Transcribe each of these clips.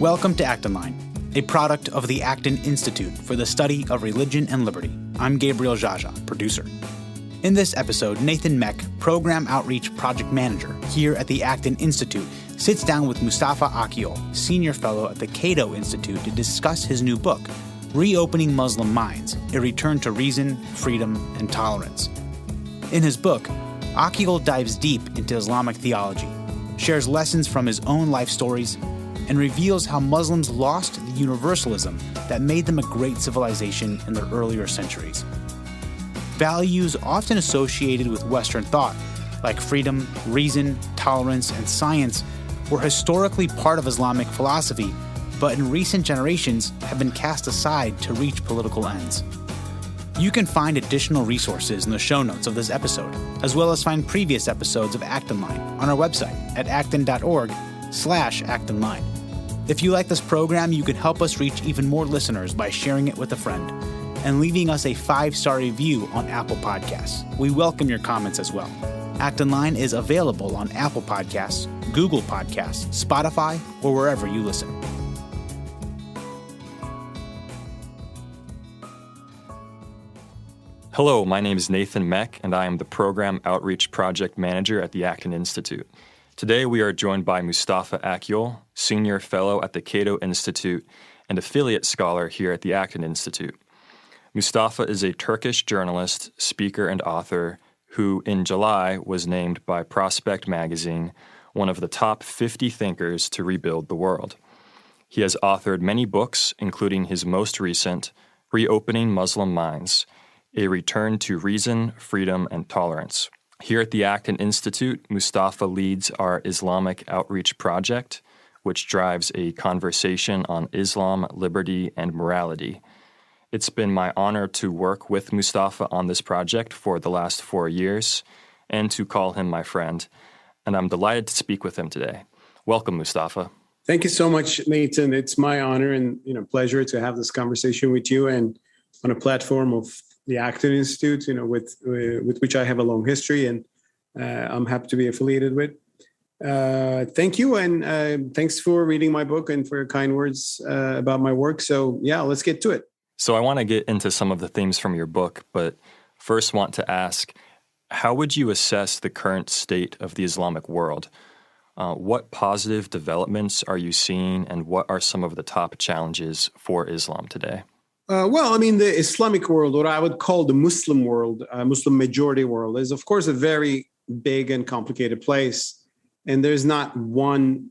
Welcome to Act Online, a product of the Acton Institute for the Study of Religion and Liberty. I'm Gabriel Jaja, producer. In this episode, Nathan Meck, Program Outreach Project Manager here at the Acton Institute, sits down with Mustafa Akyol, Senior Fellow at the Cato Institute, to discuss his new book, Reopening Muslim Minds, A Return to Reason, Freedom, and Tolerance. In his book, Akyol dives deep into Islamic theology, shares lessons from his own life stories, and reveals how Muslims lost the universalism that made them a great civilization in their earlier centuries. Values often associated with Western thought, like freedom, reason, tolerance, and science, were historically part of Islamic philosophy, but in recent generations have been cast aside to reach political ends. You can find additional resources in the show notes of this episode, as well as find previous episodes of Act Online on our website at acton.org/actonline. If you like this program, you can help us reach even more listeners by sharing it with a friend and leaving us a 5-star review on Apple Podcasts. We welcome your comments as well. Act Online is available on Apple Podcasts, Google Podcasts, Spotify, or wherever you listen. Hello, my name is Nathan Meck, and I am the Program Outreach Project Manager at the Acton Institute. Today, we are joined by Mustafa Akyol, Senior Fellow at the Cato Institute and Affiliate Scholar here at the Acton Institute. Mustafa is a Turkish journalist, speaker, and author who, in July, was named by Prospect magazine one of the top 50 thinkers to rebuild the world. He has authored many books, including his most recent, Reopening Muslim Minds, A Return to Reason, Freedom, and Tolerance. Here at the Acton Institute, Mustafa leads our Islamic Outreach Project, which drives a conversation on Islam, liberty, and morality. It's been my honor to work with Mustafa on this project for the last 4 years and to call him my friend, and I'm delighted to speak with him today. Welcome, Mustafa. Thank you so much, Nathan. It's my honor and pleasure to have this conversation with you and on a platform of the Acton Institute, with which I have a long history and I'm happy to be affiliated with. Thank you, and thanks for reading my book and for your kind words about my work. So yeah, let's get to it. So I want to get into some of the themes from your book, but first want to ask, how would you assess the current state of the Islamic world? What positive developments are you seeing, and what are some of the top challenges for Islam today? The Islamic world, what I would call the Muslim world, Muslim majority world, is of course a very big and complicated place. And there's not one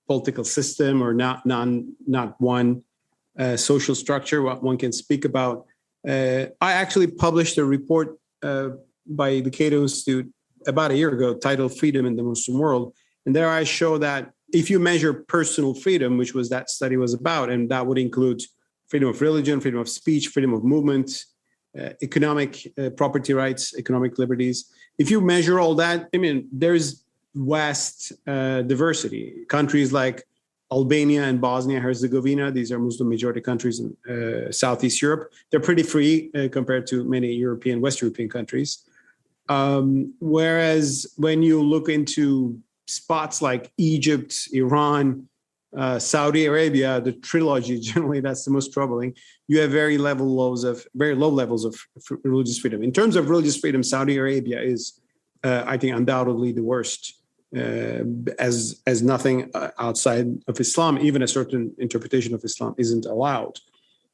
political system or not one social structure what one can speak about. I actually published a report by the Cato Institute about a year ago titled Freedom in the Muslim World. And there I show that if you measure personal freedom, which was that study was about, and that would include freedom of religion, freedom of speech, freedom of movement, economic property rights, economic liberties. If you measure all that, there's vast diversity. Countries like Albania and Bosnia-Herzegovina, these are Muslim majority countries in Southeast Europe. They're pretty free compared to many West European countries. Whereas when you look into spots like Egypt, Iran, Saudi Arabia, the trilogy, generally that's the most troubling. You have very low levels of religious freedom. In terms of religious freedom, Saudi Arabia is, I think, undoubtedly the worst, as nothing outside of Islam, even a certain interpretation of Islam, isn't allowed.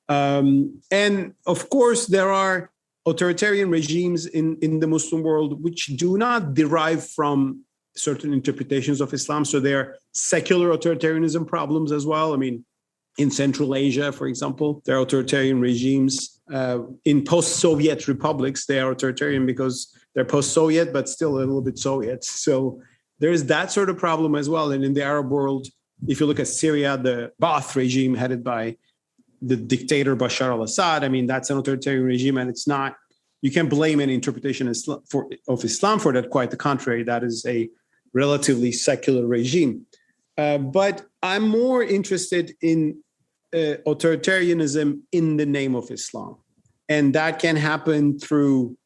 And of course, there are authoritarian regimes in the Muslim world which do not derive from certain interpretations of Islam. So there are secular authoritarianism problems as well. In Central Asia, for example, there are authoritarian regimes. In post-Soviet republics, they are authoritarian because they're post-Soviet, but still a little bit Soviet. So there's that sort of problem as well. And in the Arab world, if you look at Syria, the Ba'ath regime headed by the dictator Bashar al-Assad, that's an authoritarian regime, and it's not, you can't blame any interpretation of Islam for that. Quite the contrary, that is a relatively secular regime. But I'm more interested in authoritarianism in the name of Islam. And that can happen through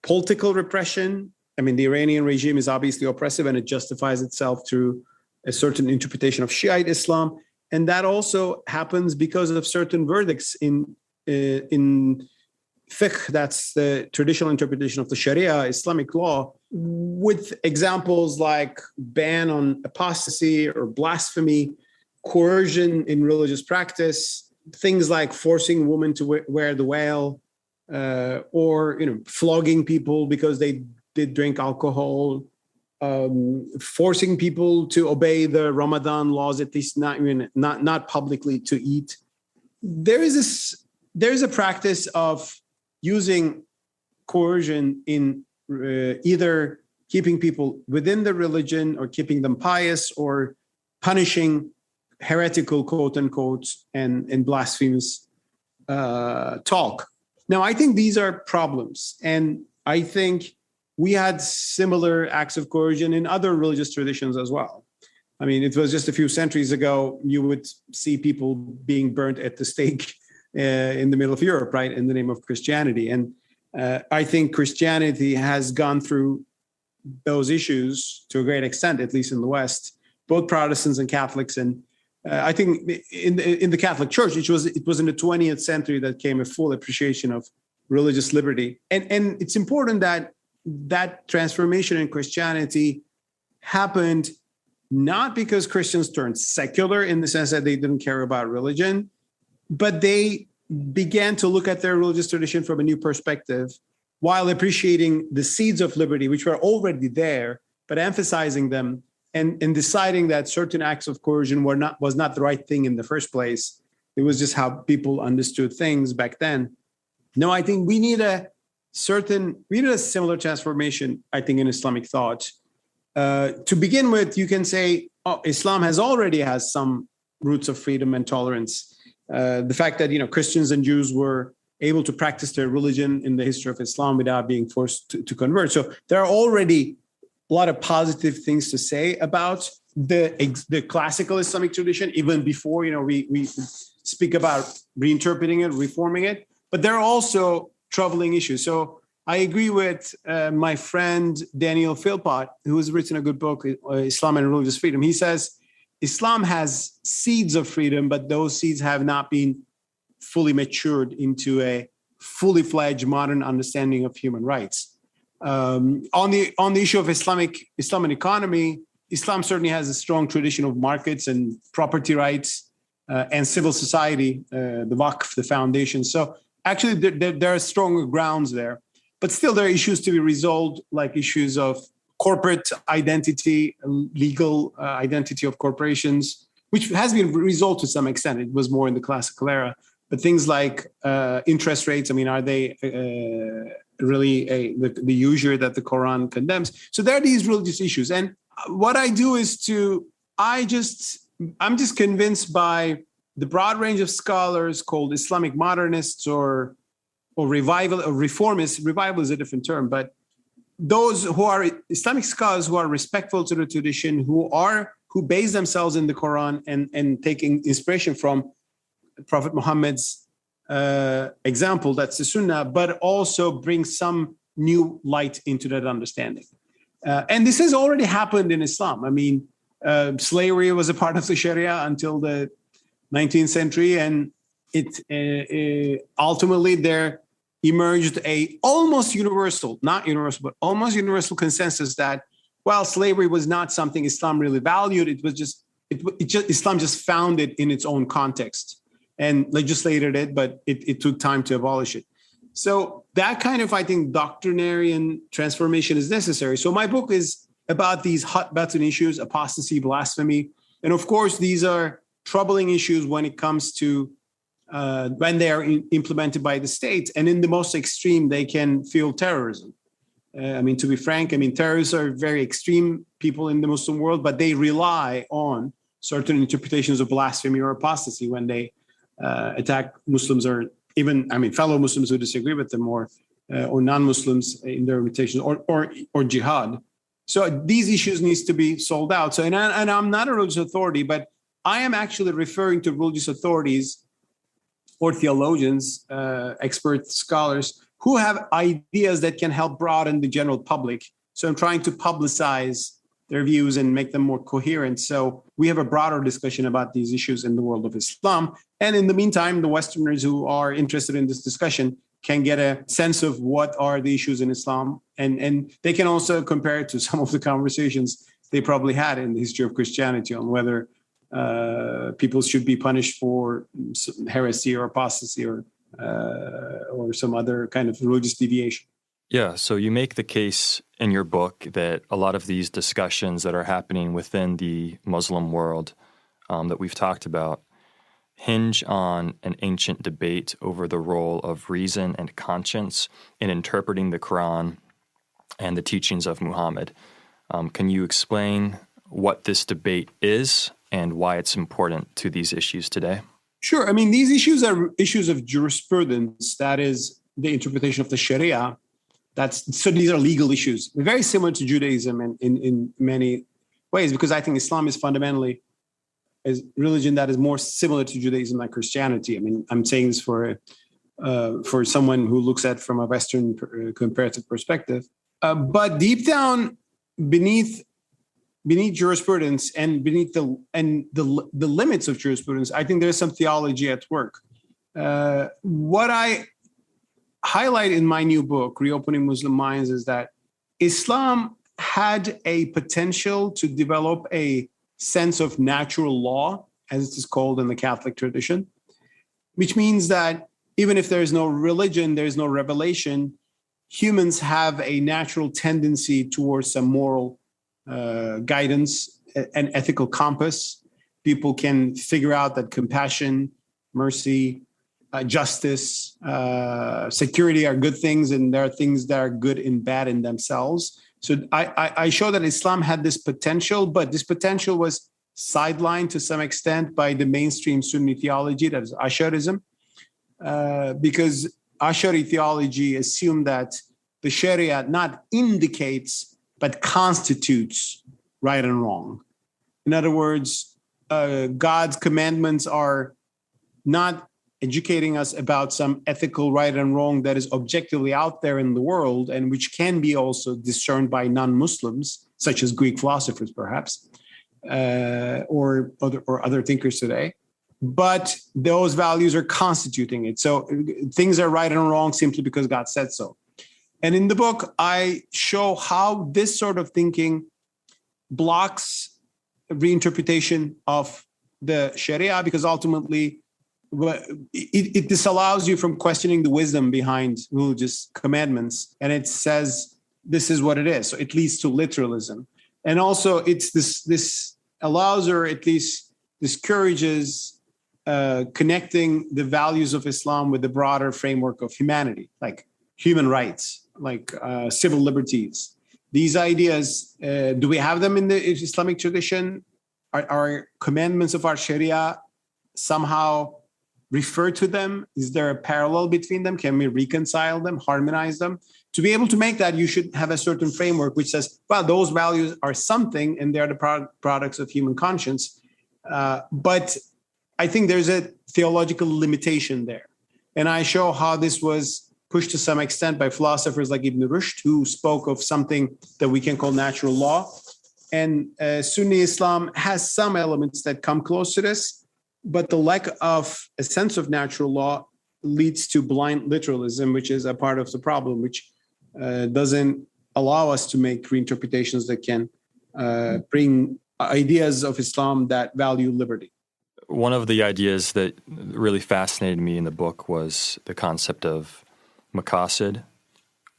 political repression. The Iranian regime is obviously oppressive and it justifies itself through a certain interpretation of Shiite Islam. And that also happens because of certain verdicts in fiqh, that's the traditional interpretation of the Sharia, Islamic law, with examples like ban on apostasy or blasphemy, coercion in religious practice, things like forcing women to wear the veil, or flogging people because they did drink alcohol, forcing people to obey the Ramadan laws, at least not publicly to eat. There's a practice of using coercion in either keeping people within the religion or keeping them pious or punishing heretical, quote unquote, and blasphemous talk. Now, I think these are problems. And I think we had similar acts of coercion in other religious traditions as well. I mean, it was just a few centuries ago, you would see people being burnt at the stake in the middle of Europe, right, in the name of Christianity. And I think Christianity has gone through those issues to a great extent, at least in the West, both Protestants and Catholics. And I think in the Catholic Church, it was in the 20th century that came a full appreciation of religious liberty. And it's important that transformation in Christianity happened not because Christians turned secular in the sense that they didn't care about religion, but they began to look at their religious tradition from a new perspective while appreciating the seeds of liberty, which were already there, but emphasizing them and deciding that certain acts of coercion was not the right thing in the first place. It was just how people understood things back then. No, I think we need a similar transformation, I think, in Islamic thought. To begin with, you can say, Islam already has some roots of freedom and tolerance. The fact that Christians and Jews were able to practice their religion in the history of Islam without being forced to convert. So there are already a lot of positive things to say about the classical Islamic tradition, even before we speak about reinterpreting it, reforming it. But there are also troubling issues. So I agree with my friend Daniel Philpott, who has written a good book, Islam and Religious Freedom. He says Islam has seeds of freedom, but those seeds have not been fully matured into a fully fledged modern understanding of human rights. On the issue of Islamic economy, Islam certainly has a strong tradition of markets and property rights and civil society, the Waqf, the foundation. So actually, there are stronger grounds there. But still, there are issues to be resolved, like issues of corporate identity, legal identity of corporations, which has been resolved to some extent. It was more in the classical era. But things like interest rates, are they really the usury that the Quran condemns? So there are these religious issues. And what I do is I'm just convinced by the broad range of scholars called Islamic modernists or revival or reformists. Revival is a different term, but those who are Islamic scholars who are respectful to the tradition, who base themselves in the Quran and taking inspiration from Prophet Muhammad's example, that's the Sunnah, but also bring some new light into that understanding. And this has already happened in Islam. Slavery was a part of the Sharia until the 19th century, and it ultimately there emerged almost universal consensus that while slavery was not something Islam really valued, it was just Islam just found it in its own context and legislated it, but it took time to abolish it. So that kind of, I think, doctrinarian transformation is necessary. So my book is about these hot button issues, apostasy, blasphemy. And of course, these are troubling issues when it comes to when they are implemented by the state. And in the most extreme, they can fuel terrorism. To be frank, terrorists are very extreme people in the Muslim world, but they rely on certain interpretations of blasphemy or apostasy when they attack Muslims or even, fellow Muslims who disagree with them or non-Muslims in their interpretations or jihad. So these issues needs to be solved out. So, and I'm not a religious authority, but I am actually referring to religious authorities or theologians, expert scholars who have ideas that can help broaden the general public. So I'm trying to publicize their views and make them more coherent. So we have a broader discussion about these issues in the world of Islam. And in the meantime, the Westerners who are interested in this discussion can get a sense of what are the issues in Islam. And they can also compare it to some of the conversations they probably had in the history of Christianity on whether people should be punished for heresy or apostasy or some other kind of religious deviation. Yeah, so you make the case in your book that a lot of these discussions that are happening within the Muslim world that we've talked about hinge on an ancient debate over the role of reason and conscience in interpreting the Quran and the teachings of Muhammad. Can you explain what this debate is and why it's important to these issues today? Sure. I mean, these issues are issues of jurisprudence, that is the interpretation of the Sharia. So these are legal issues, very similar to Judaism in many ways, because I think Islam is fundamentally a religion that is more similar to Judaism than Christianity. I mean, I'm saying this for someone who looks at it from a Western comparative perspective. But deep down, beneath jurisprudence and beneath the limits of jurisprudence, I think there's some theology at work. What I highlight in my new book, Reopening Muslim Minds, is that Islam had a potential to develop a sense of natural law, as it is called in the Catholic tradition, which means that even if there is no religion, there is no revelation, humans have a natural tendency towards some moral guidance, an ethical compass. People can figure out that compassion, mercy, justice, security are good things, and there are things that are good and bad in themselves. So I show that Islam had this potential, but this potential was sidelined to some extent by the mainstream Sunni theology, that is Ash'arism, because Ash'ari theology assumed that the Sharia not indicates but constitutes right and wrong. In other words, God's commandments are not educating us about some ethical right and wrong that is objectively out there in the world and which can be also discerned by non-Muslims, such as Greek philosophers, perhaps, or other thinkers today. But those values are constituting it. So things are right and wrong simply because God said so. And in the book, I show how this sort of thinking blocks reinterpretation of the Sharia, because ultimately it disallows you from questioning the wisdom behind religious commandments. And it says, this is what it is. So it leads to literalism. And also it's this allows, or at least discourages connecting the values of Islam with the broader framework of humanity, like human rights, like civil liberties. These ideas, do we have them in the Islamic tradition? Are commandments of our Sharia somehow refer to them? Is there a parallel between them? Can we reconcile them, harmonize them? To be able to make that, you should have a certain framework which says, well, those values are something and they're the products of human conscience. But I think there's a theological limitation there. And I show how this was pushed to some extent by philosophers like Ibn Rushd, who spoke of something that we can call natural law. And Sunni Islam has some elements that come close to this, but the lack of a sense of natural law leads to blind literalism, which is a part of the problem, which doesn't allow us to make reinterpretations that can bring ideas of Islam that value liberty. One of the ideas that really fascinated me in the book was the concept of maqasid,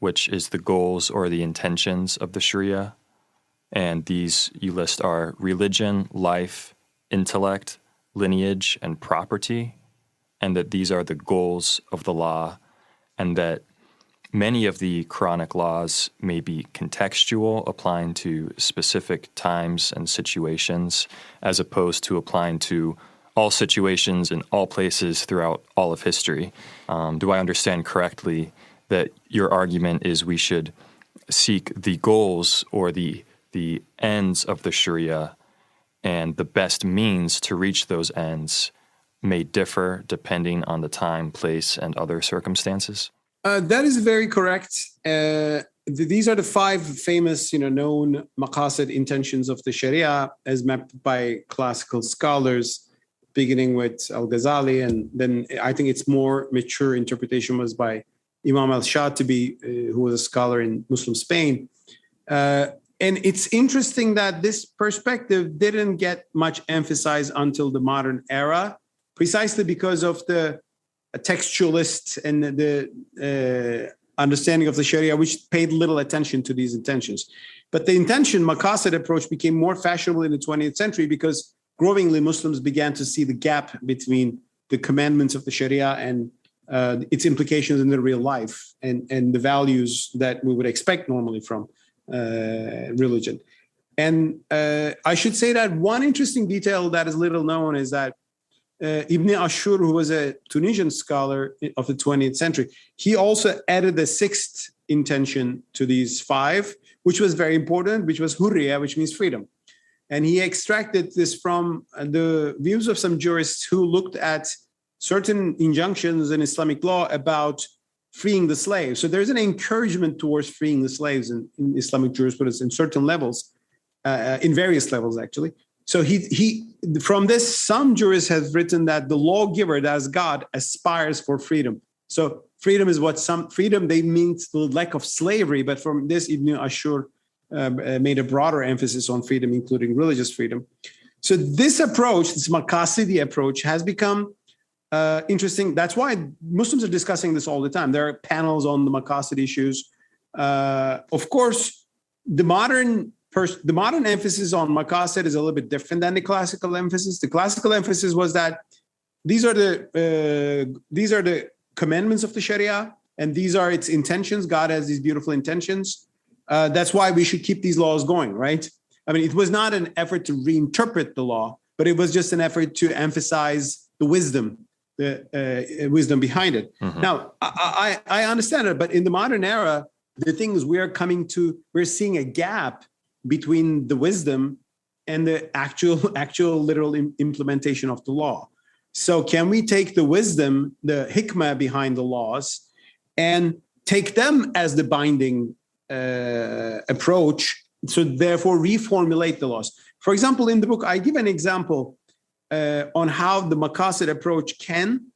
which is the goals or the intentions of the Sharia. And these you list are religion, life, intellect, lineage, and property, and that these are the goals of the law, and that many of the Quranic laws may be contextual, applying to specific times and situations, as opposed to applying to all situations in all places throughout all of history. Do I understand correctly that your argument is we should seek the goals or the ends of the Sharia, and the best means to reach those ends may differ depending on the time, place, and other circumstances? That is very correct. these are the 5 famous, known maqasid intentions of the Sharia as mapped by classical scholars, beginning with Al-Ghazali, and then I think its more mature interpretation was by Imam al-Shatibi, who was a scholar in Muslim Spain. And it's interesting that this perspective didn't get much emphasized until the modern era, precisely because of the textualists and the understanding of the Sharia, which paid little attention to these intentions. But the maqasid approach became more fashionable in the 20th century because growingly Muslims began to see the gap between the commandments of the Sharia and its implications in their real life and the values that we would expect normally from religion. And I should say that one interesting detail that is little known is that Ibn Ashur, who was a Tunisian scholar of the 20th century, he also added a 6th intention to these 5, which was very important, which was hurriya, which means freedom. And he extracted this from the views of some jurists who looked at certain injunctions in Islamic law about freeing the slaves. So there's an encouragement towards freeing the slaves in Islamic jurisprudence in certain levels, in various levels, actually. So he from this, some jurists have written that the lawgiver, that is God, aspires for freedom. So freedom is freedom, they mean the lack of slavery. But from this, Ibn Ashur made a broader emphasis on freedom, including religious freedom. So this approach, this maqasidi approach, has become interesting. That's why Muslims are discussing this all the time. There are panels on the maqasid issues. Of course, the modern emphasis on maqasid is a little bit different than the classical emphasis. The classical emphasis was that these are the commandments of the Sharia, and these are its intentions. God has these beautiful intentions. That's why we should keep these laws going, right? I mean, it was not an effort to reinterpret the law, but it was just an effort to emphasize the wisdom behind it. Mm-hmm. Now, I understand it, but in the modern era, the thing is we're seeing a gap between the wisdom and the actual literal implementation of the law. So can we take the wisdom, the hikmah behind the laws, and take them as the binding approach, so therefore reformulate the laws? For example, in the book, I give an example on how the maqasid approach can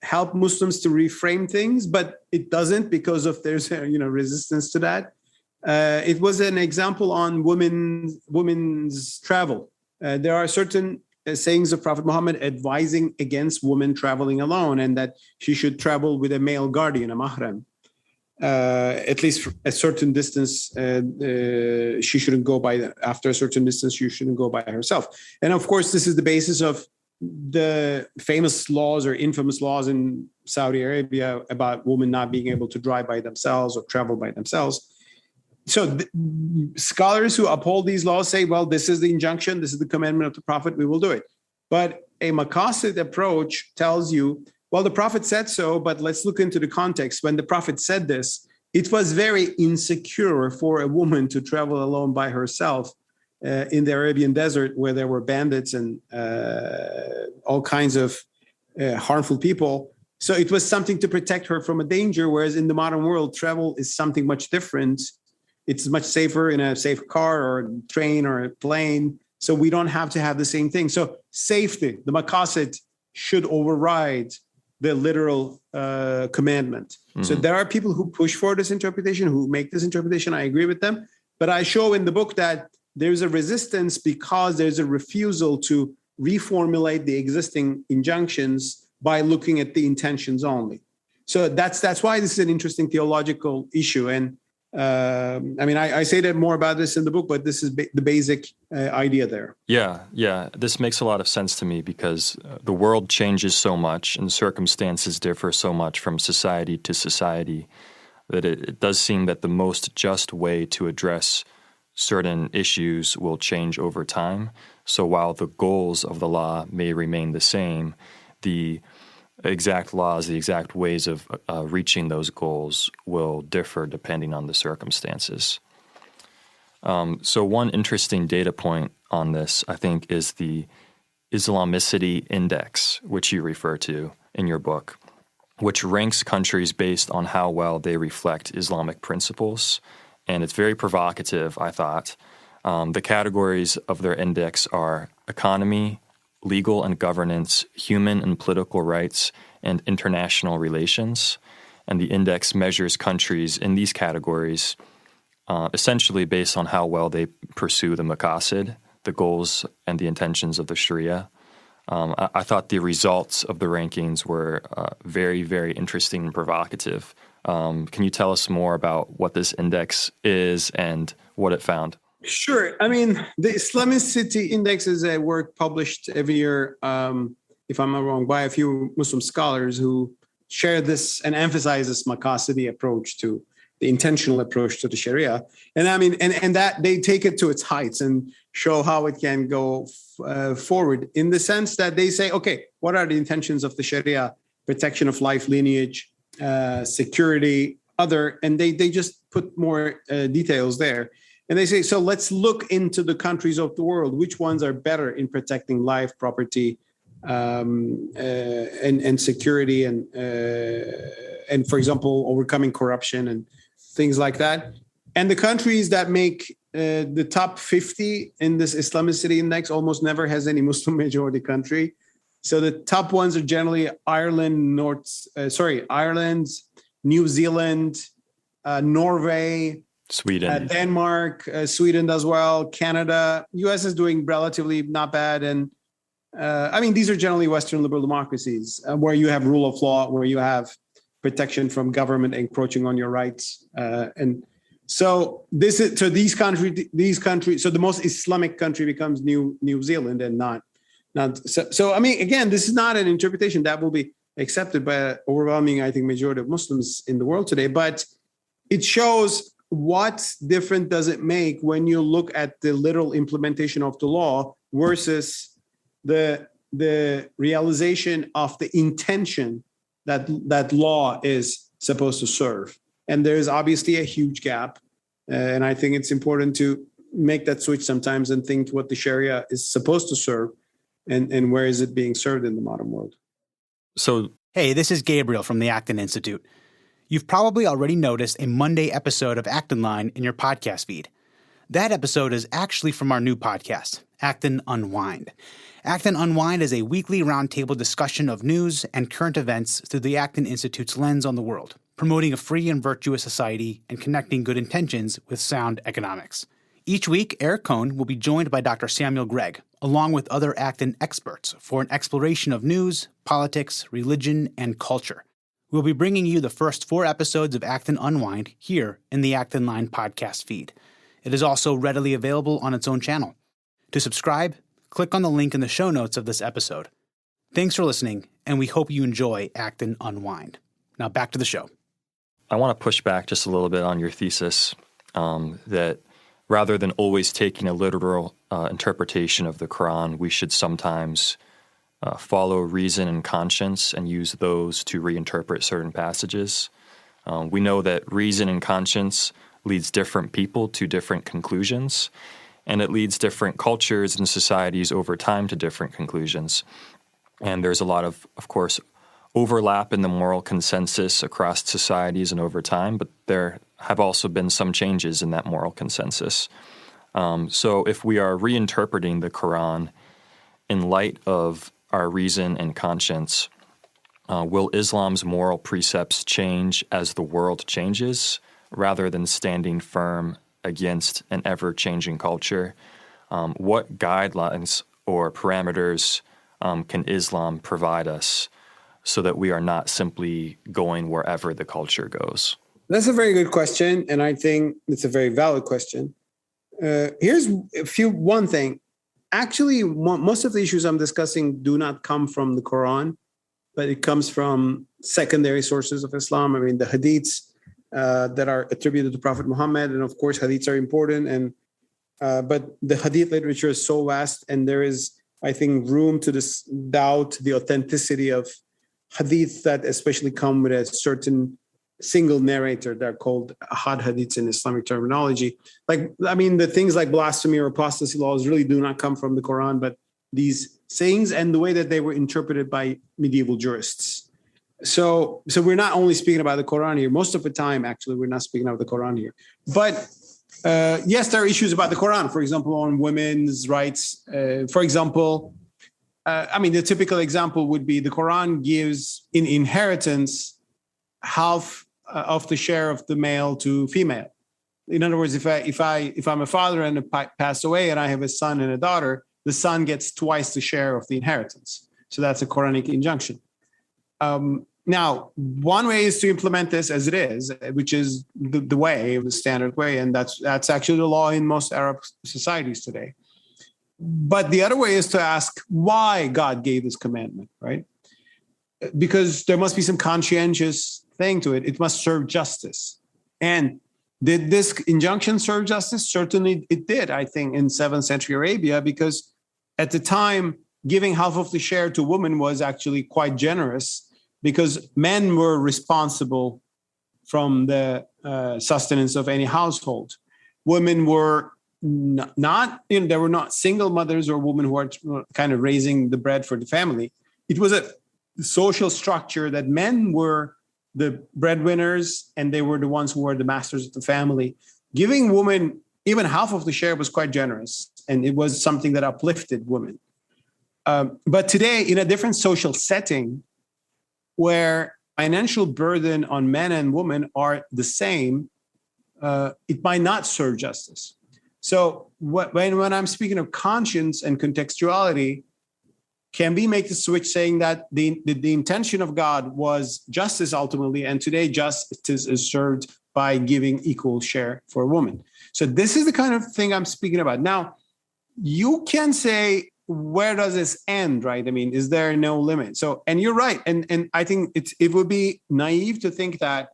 help Muslims to reframe things, but it doesn't because of there's resistance to that. It was an example on women's travel. There are certain sayings of Prophet Muhammad advising against women traveling alone, and that she should travel with a male guardian, a mahram. At least for a certain distance, she shouldn't go by. After a certain distance, she shouldn't go by herself. And of course, this is the basis of the famous laws or infamous laws in Saudi Arabia about women not being able to drive by themselves or travel by themselves. So scholars who uphold these laws say, well, this is the injunction, this is the commandment of the Prophet, we will do it. But a maqasid approach tells you, well, the Prophet said so, but let's look into the context. When the Prophet said this, it was very insecure for a woman to travel alone by herself in the Arabian desert, where there were bandits and all kinds of harmful people. So it was something to protect her from a danger, whereas in the modern world, travel is something much different. It's much safer in a safe car or a train or a plane. So we don't have to have the same thing. So safety, the maqasid, should override the literal commandment. Mm-hmm. So there are people who push for this interpretation, who make this interpretation. I agree with them. But I show in the book that there's a resistance because there's a refusal to reformulate the existing injunctions by looking at the intentions only. So that's why this is an interesting theological issue. And I say that more about this in the book, but this is the basic idea there. Yeah. This makes a lot of sense to me because the world changes so much and circumstances differ so much from society to society that it does seem that the most just way to address certain issues will change over time. So while the goals of the law may remain the same, the exact laws, the exact ways of reaching those goals will differ depending on the circumstances. So one interesting data point on this, I think, is the Islamicity Index, which you refer to in your book, which ranks countries based on how well they reflect Islamic principles. and it's very provocative, I thought. The categories of their index are economy, legal and governance, human and political rights, and international relations. And the index measures countries in these categories essentially based on how well they pursue the maqasid, the goals and the intentions of the Sharia. I thought the results of the rankings were very, very interesting and provocative. Can you tell us more about what this index is and what it found? Sure. I mean, the Islamicity Index is a work published every year, if I'm not wrong, by a few Muslim scholars who share this and emphasize this maqasidi approach to the intentional approach to the Sharia. And I mean, and that they take it to its heights and show how it can go forward in the sense that they say, okay, what are the intentions of the Sharia? Protection of life, lineage, security, and they just put more details there. And they say, so let's look into the countries of the world. Which ones are better in protecting life, property, and security, and for example, overcoming corruption and things like that. And the countries that make the top 50 in this Islamicity Index almost never has any Muslim majority country. So the top ones are generally Ireland, New Zealand, Norway, Sweden, Denmark, Sweden as well, Canada. US is doing relatively not bad. And I mean, these are generally Western liberal democracies where you have rule of law, where you have protection from government encroaching on your rights. And so these countries. So the most Islamic country becomes New Zealand, and not. So I mean, again, this is not an interpretation that will be accepted by an overwhelming, I think, majority of Muslims in the world today. But it shows what difference does it make when you look at the literal implementation of the law versus the realization of the intention that law is supposed to serve. And there is obviously a huge gap. And I think it's important to make that switch sometimes and think what the Sharia is supposed to serve and where is it being served in the modern world. So, hey, this is Gabriel from the Acton Institute. You've probably already noticed a Monday episode of Acton Line in your podcast feed. That episode is actually from our new podcast, Acton Unwind. Acton Unwind is a weekly roundtable discussion of news and current events through the Acton Institute's lens on the world, promoting a free and virtuous society and connecting good intentions with sound economics. Each week, Eric Cohn will be joined by Dr. Samuel Gregg, along with other Acton experts, for an exploration of news, politics, religion, and culture. We'll be bringing you the first 4 episodes of Acton Unwind here in the Acton Line podcast feed. It is also readily available on its own channel. To subscribe, click on the link in the show notes of this episode. Thanks for listening, and we hope you enjoy Acton Unwind. Now back to the show. I want to push back just a little bit on your thesis that rather than always taking a literal interpretation of the Quran, we should sometimes follow reason and conscience and use those to reinterpret certain passages. We know that reason and conscience leads different people to different conclusions, and it leads different cultures and societies over time to different conclusions. And there's a lot of course, overlap in the moral consensus across societies and over time, but there have also been some changes in that moral consensus. So if we are reinterpreting the Quran in light of our reason and conscience, will Islam's moral precepts change as the world changes, rather than standing firm against an ever-changing culture? What guidelines or parameters can Islam provide us so that we are not simply going wherever the culture goes? That's a very good question, and I think it's a very valid question. Here's one thing. Actually, most of the issues I'm discussing do not come from the Quran, but it comes from secondary sources of Islam. I mean, the hadiths that are attributed to Prophet Muhammad, and of course, hadiths are important. But the hadith literature is so vast, and there is, I think, room to doubt the authenticity of hadith that especially come with a certain single narrator. They're called ahad hadiths in Islamic terminology. The things like blasphemy or apostasy laws really do not come from the Quran, but these sayings and the way that they were interpreted by medieval jurists. So we're not only speaking about the Quran here. Most of the time, actually, we're not speaking about the Quran here. But yes, there are issues about the Quran, for example, on women's rights. For example, the typical example would be the Quran gives in inheritance half of the share of the male to female. In other words, if I'm a father and I pass away and I have a son and a daughter, the son gets twice the share of the inheritance. So that's a Quranic injunction. Now, one way is to implement this as it is, which is the way, the standard way, and that's actually the law in most Arab societies today. But the other way is to ask why God gave this commandment, right? Because there must be some conscientious thing to it. It must serve justice. And did this injunction serve justice? Certainly it did, I think, in 7th century Arabia, because at the time, giving half of the share to women was actually quite generous, because men were responsible from the sustenance of any household. Women were not, they were not single mothers or women who are kind of raising the bread for the family. It was a social structure that men were the breadwinners and they were the ones who were the masters of the family. Giving women even half of the share was quite generous, and it was something that uplifted women. But today, in a different social setting, where financial burden on men and women are the same, it might not serve justice. So when I'm speaking of conscience and contextuality, can we make the switch saying that the intention of God was justice ultimately, and today justice is served by giving equal share for a woman? So this is the kind of thing I'm speaking about. Now, you can say, where does this end, right? I mean, is there no limit? So, and you're right. And I think it would be naive to think that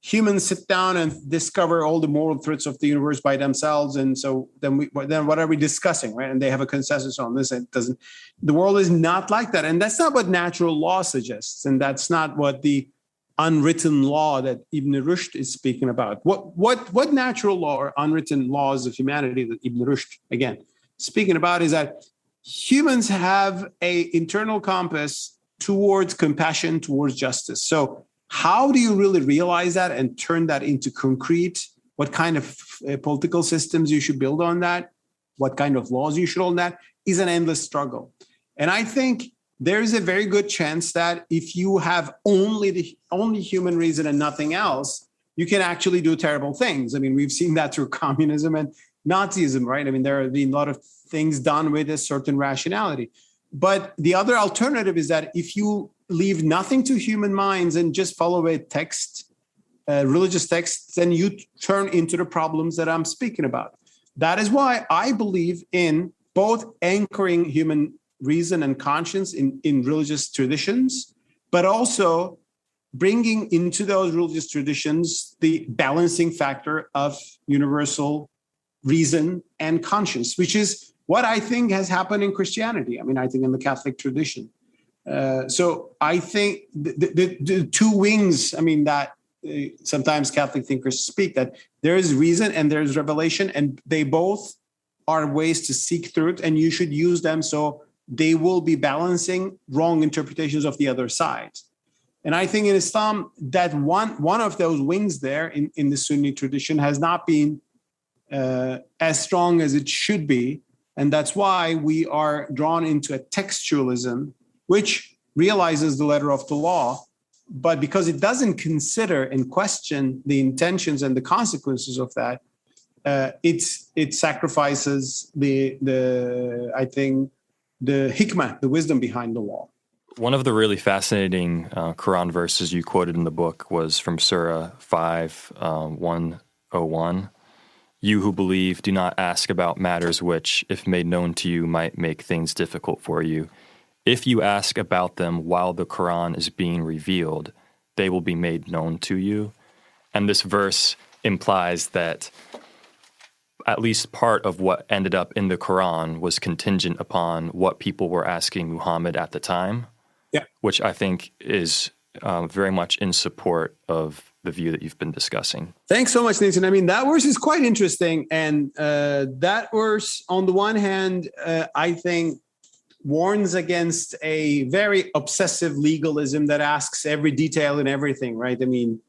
humans sit down and discover all the moral truths of the universe by themselves. And so then what are we discussing, right? And they have a consensus on this. The world is not like that. And that's not what natural law suggests. And that's not what the unwritten law that Ibn Rushd is speaking about. What natural law or unwritten laws of humanity that Ibn Rushd, again, speaking about is that humans have an internal compass towards compassion, towards justice. So how do you really realize that and turn that into concrete? What kind of political systems you should build on that? What kind of laws you should on that is an endless struggle. And I think there's a very good chance that if you have only human reason and nothing else, you can actually do terrible things. I mean, we've seen that through communism and Nazism, right? I mean, there have been a lot of things done with a certain rationality. But the other alternative is that if you leave nothing to human minds and just follow a text, religious text, then you turn into the problems that I'm speaking about. That is why I believe in both anchoring human reason and conscience in religious traditions, but also bringing into those religious traditions the balancing factor of universal reason and conscience, which is what I think has happened in Christianity. I mean, I think in the Catholic tradition. So I think the two wings, I mean, that sometimes Catholic thinkers speak, that there is reason and there's revelation, and they both are ways to seek truth, and you should use them so they will be balancing wrong interpretations of the other side. And I think in Islam, that one of those wings there in the Sunni tradition has not been as strong as it should be. And that's why we are drawn into a textualism, which realizes the letter of the law, but because it doesn't consider and question the intentions and the consequences of that, it sacrifices the hikmah, the wisdom behind the law. One of the really fascinating Quran verses you quoted in the book was from Surah 5:101. You who believe, do not ask about matters which, if made known to you, might make things difficult for you. If you ask about them while the Quran is being revealed, they will be made known to you. And this verse implies that at least part of what ended up in the Quran was contingent upon what people were asking Muhammad at the time, which I think is very much in support of the view that you've been discussing. Thanks so much, Nathan. I mean, that verse is quite interesting. And that verse, on the one hand, I think warns against a very obsessive legalism that asks every detail in everything, right? I mean,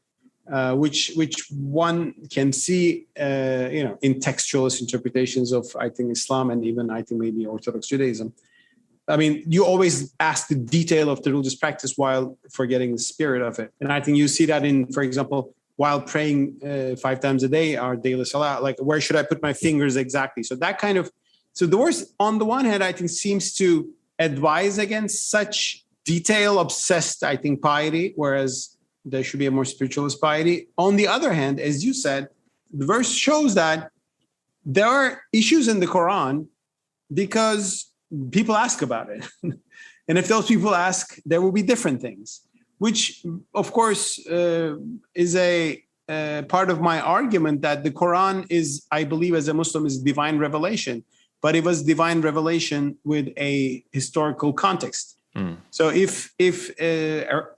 which one can see, in textualist interpretations of, I think, Islam and even, I think, maybe Orthodox Judaism. I mean, you always ask the detail of the religious practice while forgetting the spirit of it. And I think you see that in, for example, while praying 5 times a day, our daily salah, like, where should I put my fingers exactly? So that kind of, so the verse, on the one hand, I think seems to advise against such detail obsessed, I think, piety, whereas there should be a more spiritualist piety. On the other hand, as you said, the verse shows that there are issues in the Quran because people ask about it. And if those people ask, there will be different things, which, of course, is a part of my argument that the Quran is, I believe, as a Muslim, is divine revelation. But it was divine revelation with a historical context. So if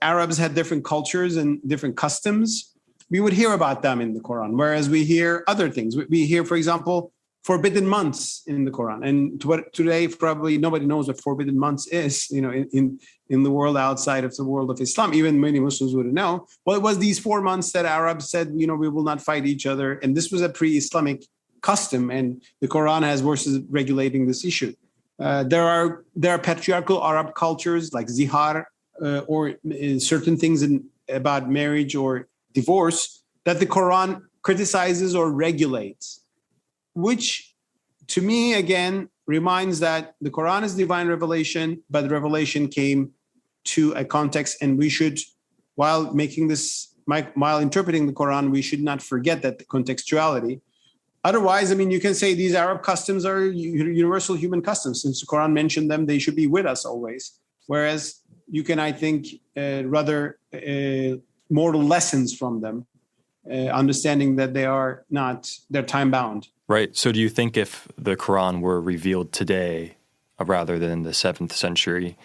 Arabs had different cultures and different customs, we would hear about them in the Quran, whereas we hear other things. We hear, for example, forbidden months in the Quran. And today, probably nobody knows what forbidden months is, in the world outside of the world of Islam. Even many Muslims wouldn't know. Well, it was these 4 months that Arabs said, we will not fight each other. And this was a pre-Islamic custom, and the Quran has verses regulating this issue. There are patriarchal Arab cultures like zihar or certain things about marriage or divorce that the Quran criticizes or regulates, which to me, again, reminds that the Quran is divine revelation, but the revelation came to a context, and we should, while interpreting the Quran, we should not forget that contextuality. Otherwise, I mean, you can say these Arab customs are universal human customs. Since the Quran mentioned them, they should be with us always. Whereas you can, I think, rather moral lessons from them, understanding that they're time bound. Right. So do you think if the Quran were revealed today rather than the 7th century,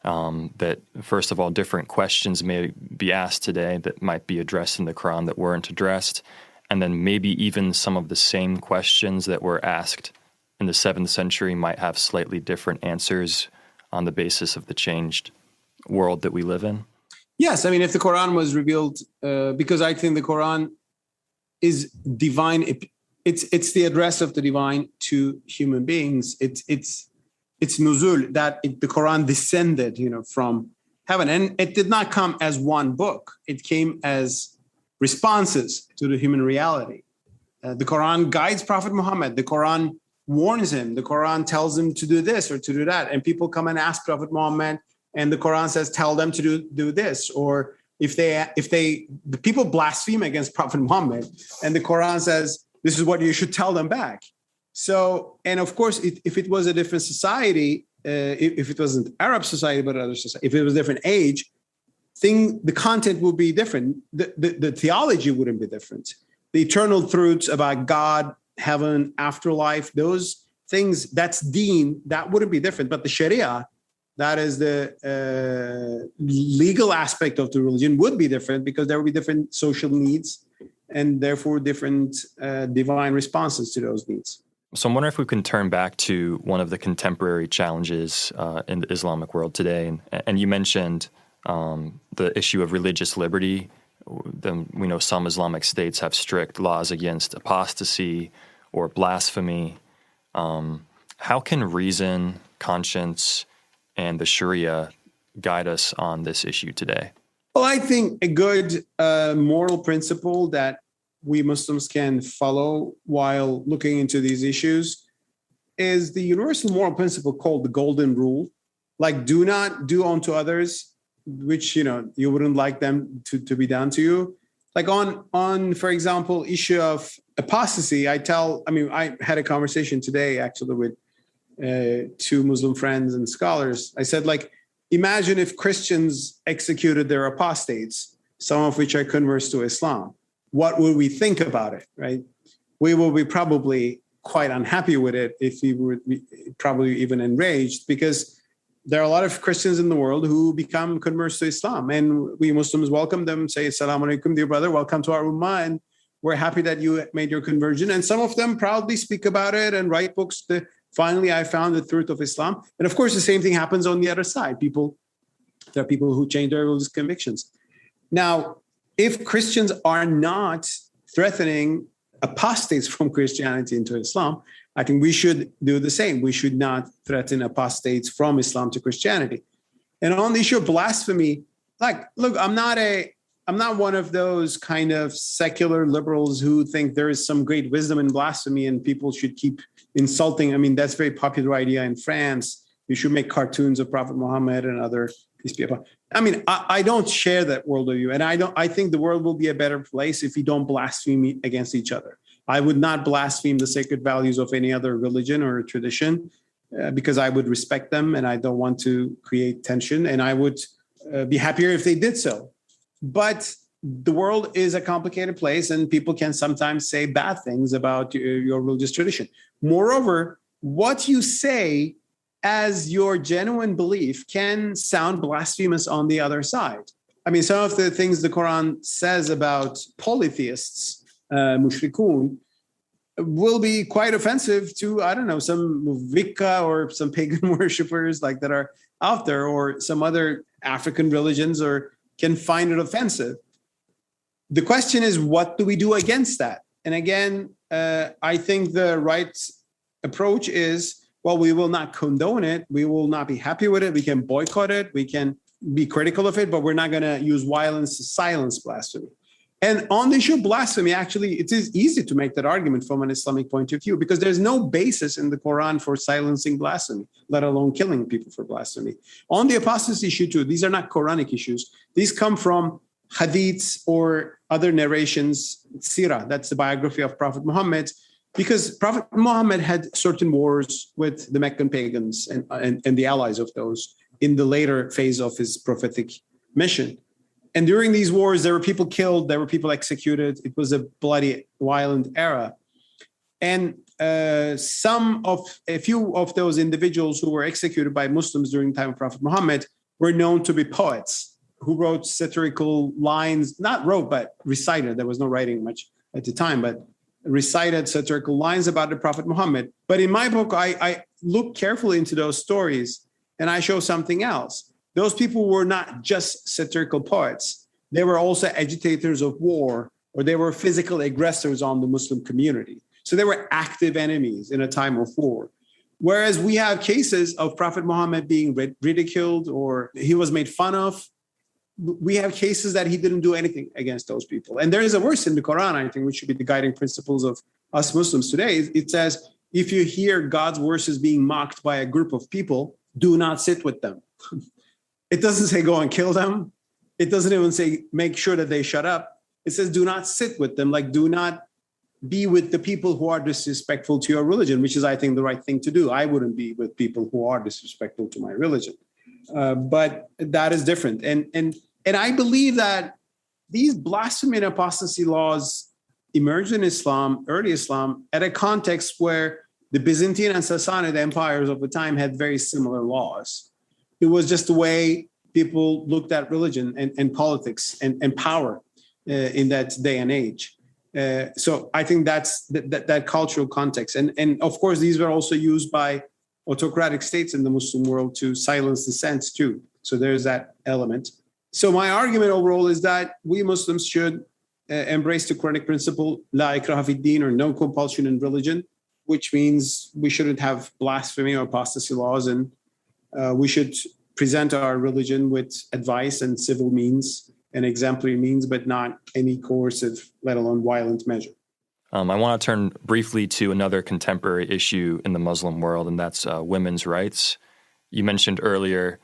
that, first of all, different questions may be asked today that might be addressed in the Quran that weren't addressed? And then maybe even some of the same questions that were asked in the 7th century might have slightly different answers on the basis of the changed world that we live in? Yes. I mean, if the Quran was revealed, because I think the Quran is divine, it's the address of the divine to human beings. It's nuzul, that the Quran descended, from heaven. And it did not come as one book. It came as responses to the human reality. The Quran guides Prophet Muhammad. The Quran warns him. The Quran tells him to do this or to do that. And people come and ask Prophet Muhammad, and the Quran says, tell them to do this. Or if the people blaspheme against Prophet Muhammad, and the Quran says, this is what you should tell them back. So, and of course, if it was a different society, if it wasn't Arab society, but other society, if it was a different age, the content would be different. The theology wouldn't be different. The eternal truths about God, heaven, afterlife, those things, that's deen, that wouldn't be different. But the Sharia, that is the legal aspect of the religion, would be different because there would be different social needs and therefore different divine responses to those needs. So I'm wondering if we can turn back to one of the contemporary challenges in the Islamic world today. And you mentioned the issue of religious liberty. Then we know some Islamic states have strict laws against apostasy or blasphemy. How can reason, conscience, and the Sharia guide us on this issue today? Well, I think a good moral principle that we Muslims can follow while looking into these issues is the universal moral principle called the golden rule. Like, do not do unto others which you wouldn't like them to be done to you. Like on for example, issue of apostasy, I had a conversation today actually with 2 Muslim friends and scholars. I said, like, imagine if Christians executed their apostates, some of which are converts to Islam. What would we think about it, right? We will be probably quite unhappy with it, if we would be probably even enraged, because there are a lot of Christians in the world who become converts to Islam, and we Muslims welcome them, say, Assalamu alaikum, dear brother, welcome to our ummah, and we're happy that you made your conversion. And some of them proudly speak about it and write books. finally I found the truth of Islam. And of course, the same thing happens on the other side. There are people who change their religious convictions. Now, if Christians are not threatening apostates from Christianity into Islam, I think we should do the same. We should not threaten apostates from Islam to Christianity. And on the issue of blasphemy, look, I'm not one of those kind of secular liberals who think there is some great wisdom in blasphemy and people should keep insulting. I mean, that's a very popular idea in France. You should make cartoons of Prophet Muhammad and other peace be upon. I mean, I don't share that worldview, and I think the world will be a better place if we don't blaspheme against each other. I would not blaspheme the sacred values of any other religion or tradition because I would respect them and I don't want to create tension, and I would be happier if they did so. But the world is a complicated place and people can sometimes say bad things about your religious tradition. Moreover, what you say as your genuine belief can sound blasphemous on the other side. I mean, some of the things the Quran says about polytheists, mushrikun, will be quite offensive to, I don't know, some Wicca or some pagan worshippers like that are out there, or some other African religions, or can find it offensive. The question is, what do we do against that? And again, I think the right approach is, well, we will not condone it. We will not be happy with it. We can boycott it. We can be critical of it, but we're not going to use violence to silence blasphemy. And on the issue of blasphemy, actually, it is easy to make that argument from an Islamic point of view, because there's no basis in the Quran for silencing blasphemy, let alone killing people for blasphemy. On the apostasy issue, too, these are not Quranic issues. These come from hadiths or other narrations, sirah, that's the biography of Prophet Muhammad, because Prophet Muhammad had certain wars with the Meccan pagans and the allies of those in the later phase of his prophetic mission. And during these wars, there were people killed, there were people executed. It was a bloody, violent era. And a few of those individuals who were executed by Muslims during the time of Prophet Muhammad were known to be poets who wrote satirical lines, not wrote, but recited. There was no writing much at the time, but recited satirical lines about the Prophet Muhammad. But in my book, I look carefully into those stories and I show something else. Those people were not just satirical poets. They were also agitators of war, or they were physical aggressors on the Muslim community. So they were active enemies in a time of war. Whereas we have cases of Prophet Muhammad being ridiculed or he was made fun of. We have cases that he didn't do anything against those people. And there is a verse in the Quran, I think, which should be the guiding principles of us Muslims today. It says, if you hear God's verses being mocked by a group of people, do not sit with them. It doesn't say go and kill them. It doesn't even say make sure that they shut up. It says do not sit with them, like do not be with the people who are disrespectful to your religion, which is, I think, the right thing to do. I wouldn't be with people who are disrespectful to my religion. But that is different. And I believe that these blasphemy and apostasy laws emerged in Islam, early Islam, at a context where the Byzantine and Sassanid empires of the time had very similar laws. It was just the way people looked at religion and politics and power in that day and age. So I think that's that cultural context. And of course, these were also used by autocratic states in the Muslim world to silence dissent too. So there's that element. So my argument overall is that we Muslims should embrace the Quranic principle, la ikraha fid din, or no compulsion in religion, which means we shouldn't have blasphemy or apostasy laws, and we should present our religion with advice and civil means and exemplary means, but not any coercive, let alone violent measure. I want to turn briefly to another contemporary issue in the Muslim world, and that's women's rights. You mentioned earlier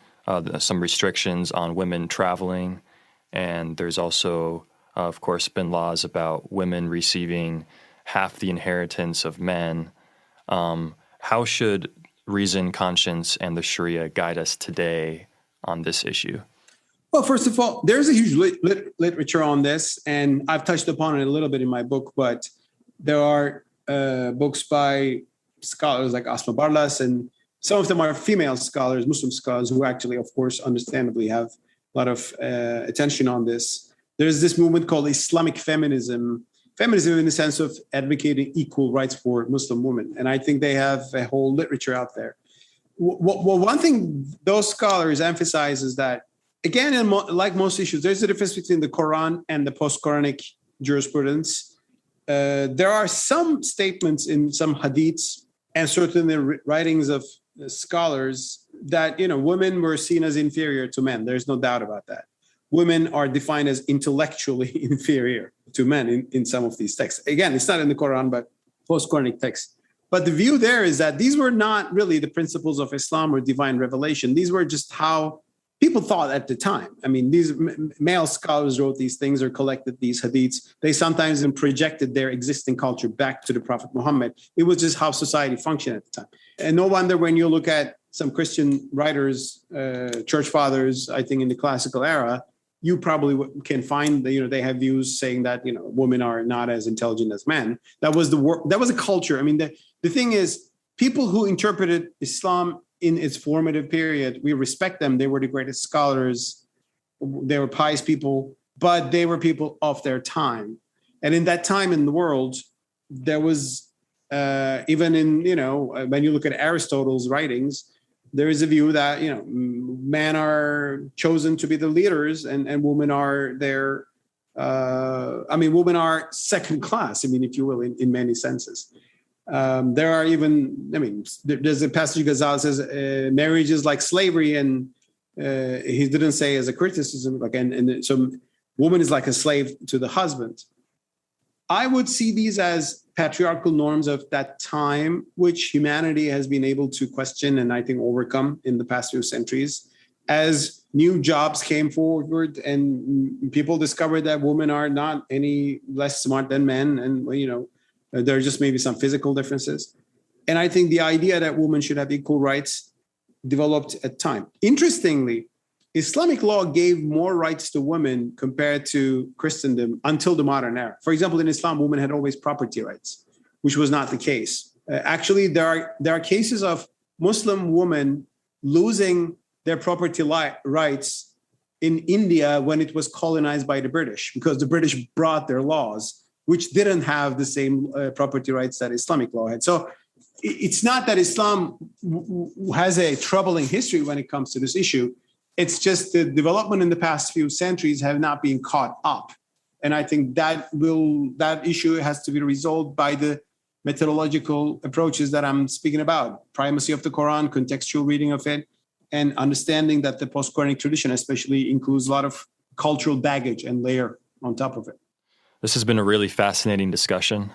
some restrictions on women traveling, and there's also, of course, been laws about women receiving half the inheritance of men. How should reason, conscience, and the Sharia guide us today on this issue? Well, first of all, there's a huge literature on this, and I've touched upon it a little bit in my book, but there are books by scholars like Asma Barlas, and some of them are female scholars, Muslim scholars, who actually, of course, understandably have a lot of attention on this. There's this movement called Islamic feminism feminism in the sense of advocating equal rights for Muslim women. And I think they have a whole literature out there. Well, one thing those scholars emphasize is that, again, like most issues, there's a difference between the Quran and the post-Quranic jurisprudence. There are some statements in some hadiths and certainly writings of scholars that, women were seen as inferior to men. There's no doubt about that. Women are defined as intellectually inferior to men in some of these texts. Again, it's not in the Quran, but post-Quranic texts. But the view there is that these were not really the principles of Islam or divine revelation. These were just how people thought at the time. I mean, these male scholars wrote these things or collected these hadiths. They sometimes even projected their existing culture back to the Prophet Muhammad. It was just how society functioned at the time. And no wonder when you look at some Christian writers, church fathers, I think in the classical era, you probably can find that, they have views saying that, women are not as intelligent as men. That was a culture. I mean, the thing is, people who interpreted Islam in its formative period, we respect them. They were the greatest scholars. They were pious people, but they were people of their time. And in that time in the world, there was, even in, when you look at Aristotle's writings, there is a view that, men are chosen to be the leaders and women are women are second class, if you will, in many senses. There are even, there's a passage Ghazali says, marriage is like slavery, and he didn't say as a criticism, and so woman is like a slave to the husband. I would see these as patriarchal norms of that time, which humanity has been able to question and I think overcome in the past few centuries. As new jobs came forward and people discovered that women are not any less smart than men, and there are just maybe some physical differences. And I think the idea that women should have equal rights developed at time. Interestingly, Islamic law gave more rights to women compared to Christendom until the modern era. For example, in Islam, women had always property rights, which was not the case. Actually, there are cases of Muslim women losing their property rights in India when it was colonized by the British, because the British brought their laws, which didn't have the same property rights that Islamic law had. So it's not that Islam has a troubling history when it comes to this issue. It's just the development in the past few centuries have not been caught up. And I think that issue has to be resolved by the methodological approaches that I'm speaking about. Primacy of the Quran, contextual reading of it, and understanding that the post-Quranic tradition especially includes a lot of cultural baggage and layer on top of it. This has been a really fascinating discussion.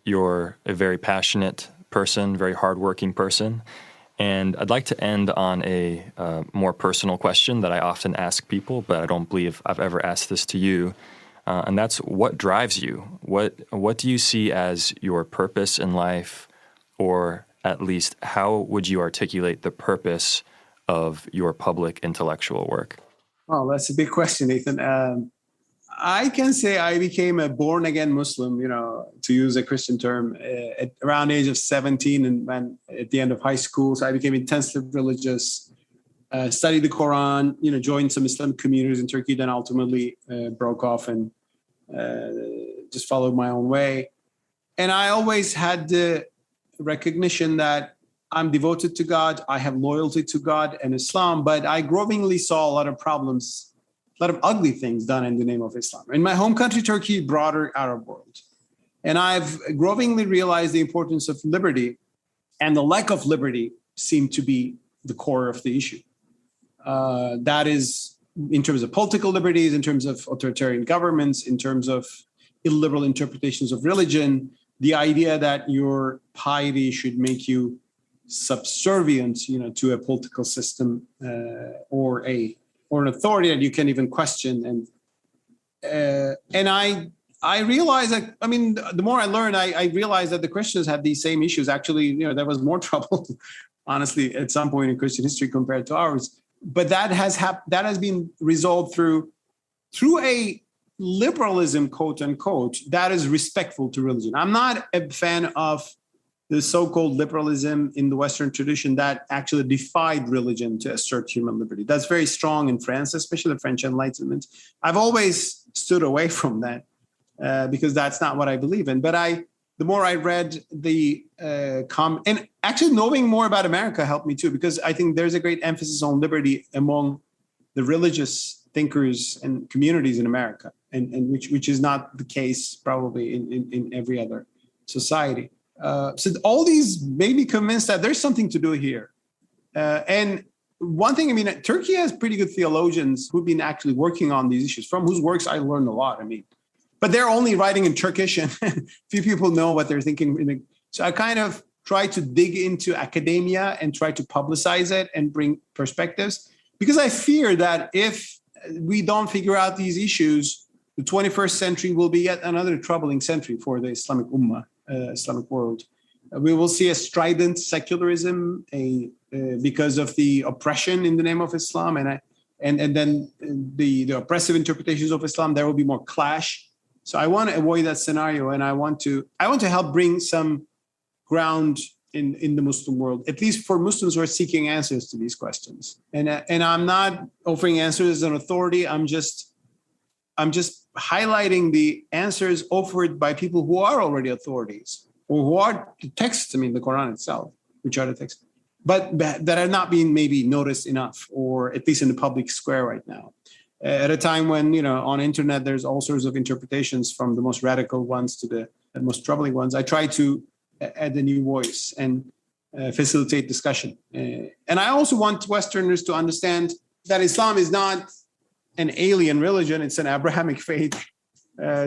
You're a very passionate person, very hardworking person. And I'd like to end on a more personal question that I often ask people, but I don't believe I've ever asked this to you. And that's, what drives you? What do you see as your purpose in life? Or at least, how would you articulate the purpose of your public intellectual work? Oh, that's a big question, Nathan. I can say I became a born-again Muslim, to use a Christian term, at around the age of 17 and at the end of high school. So I became intensely religious, studied the Quran, joined some Islamic communities in Turkey, then ultimately broke off and just followed my own way. And I always had the recognition that I'm devoted to God, I have loyalty to God and Islam, but I growingly saw a lot of problems, a lot of ugly things done in the name of Islam. In my home country, Turkey, broader Arab world. And I've growingly realized the importance of liberty, and the lack of liberty seemed to be the core of the issue. That is in terms of political liberties, in terms of authoritarian governments, in terms of illiberal interpretations of religion, the idea that your piety should make you subservient, to a political system or an authority that you can even question. And I realized that, the more I learned, I realized that the Christians had these same issues. Actually, there was more trouble, honestly, at some point in Christian history compared to ours. But that has been resolved through a liberalism, quote unquote, that is respectful to religion. I'm not a fan of the so-called liberalism in the Western tradition that actually defied religion to assert human liberty. That's very strong in France, especially the French Enlightenment. I've always stood away from that. because that's not what I believe in. But the more I read and actually knowing more about America helped me too, because I think there's a great emphasis on liberty among the religious thinkers and communities in America, and which is not the case probably in every other society. So all these made me convinced that there's something to do here. And one thing, Turkey has pretty good theologians who've been actually working on these issues, from whose works I learned a lot. But they're only writing in Turkish, and few people know what they're thinking. So I kind of try to dig into academia and try to publicize it and bring perspectives, because I fear that if we don't figure out these issues, the 21st century will be yet another troubling century for the Islamic Ummah, Islamic world. We will see a strident secularism because of the oppression in the name of Islam, and then the oppressive interpretations of Islam. There will be more clash. So I want to avoid that scenario, and I want to help bring some ground in the Muslim world, at least for Muslims who are seeking answers to these questions. And I'm not offering answers as an authority. I'm just highlighting the answers offered by people who are already authorities, or who are the texts, the Quran itself, which are the texts, but that are not being maybe noticed enough, or at least in the public square right now. At a time when, on internet, there's all sorts of interpretations, from the most radical ones to the most troubling ones. I try to add a new voice and facilitate discussion. And I also want Westerners to understand that Islam is not an alien religion. It's an Abrahamic faith.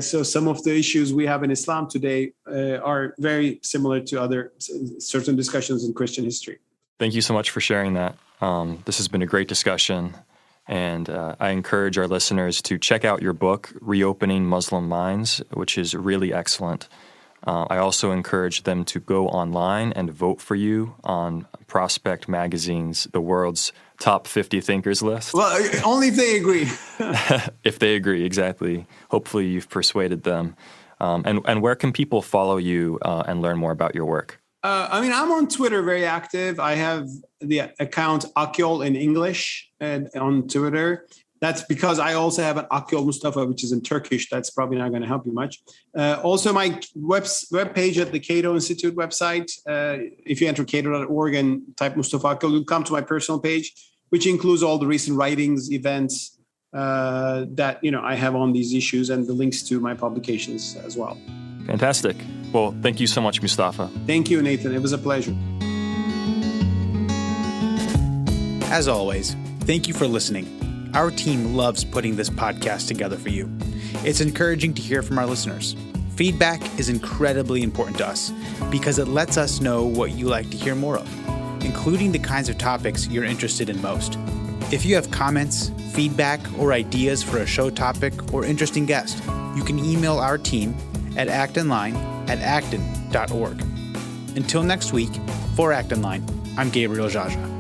So some of the issues we have in Islam today are very similar to other certain discussions in Christian history. Thank you so much for sharing that. This has been a great discussion. And I encourage our listeners to check out your book, Reopening Muslim Minds, which is really excellent. I also encourage them to go online and vote for you on Prospect Magazine's The World's Top 50 Thinkers list. Well, only if they agree. If they agree, exactly. Hopefully you've persuaded them. And where can people follow you and learn more about your work? I'm on Twitter, very active. I have the account Akyol in English on Twitter. That's because I also have an Akyol Mustafa, which is in Turkish. That's probably not going to help you much. Also, my web page at the Cato Institute website, if you enter cato.org and type Mustafa Akyol, you'll come to my personal page, which includes all the recent writings, events that I have on these issues, and the links to my publications as well. Fantastic. Well, thank you so much, Mustafa. Thank you, Nathan. It was a pleasure. As always, thank you for listening. Our team loves putting this podcast together for you. It's encouraging to hear from our listeners. Feedback is incredibly important to us because it lets us know what you like to hear more of, including the kinds of topics you're interested in most. If you have comments, feedback, or ideas for a show topic or interesting guest, you can email our team at actonline@acton.org. Until next week, for Acton Line, I'm Gabriel Jaja.